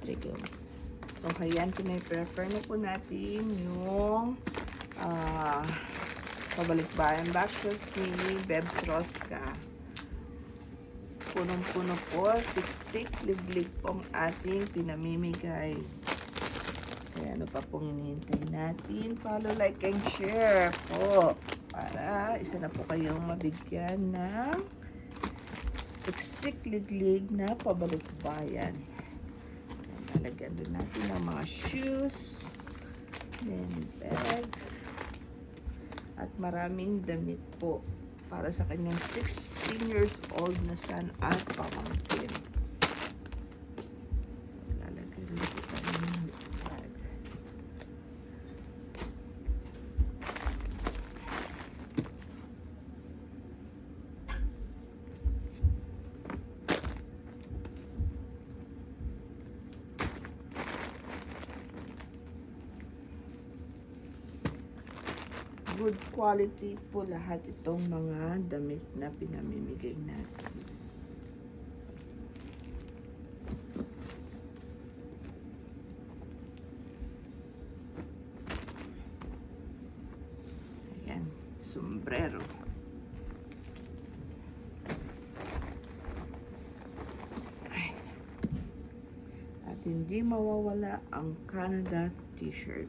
There you go. So, ayan, pinaprefer na po natin yung pabalikbayan boxes ni Bebs Rosca. Punong-puno po, siksik, liglig pong ating pinamimigay. Kaya ano pa pong hinihintay natin? Follow, like, and share po. Para isa na po kayong mabigyan ng siksik, liglig na pabalikbayan. Lalagyan doon natin ng mga shoes, then bags, at maraming damit po para sa kanyang 16 years old na son at pamangkin. Lalagyan dito tayo ng bag. Good quality po lahat itong mga damit na pinamimigay natin. Ayan, sombrero. Ay. At hindi mawawala ang Canada t-shirt.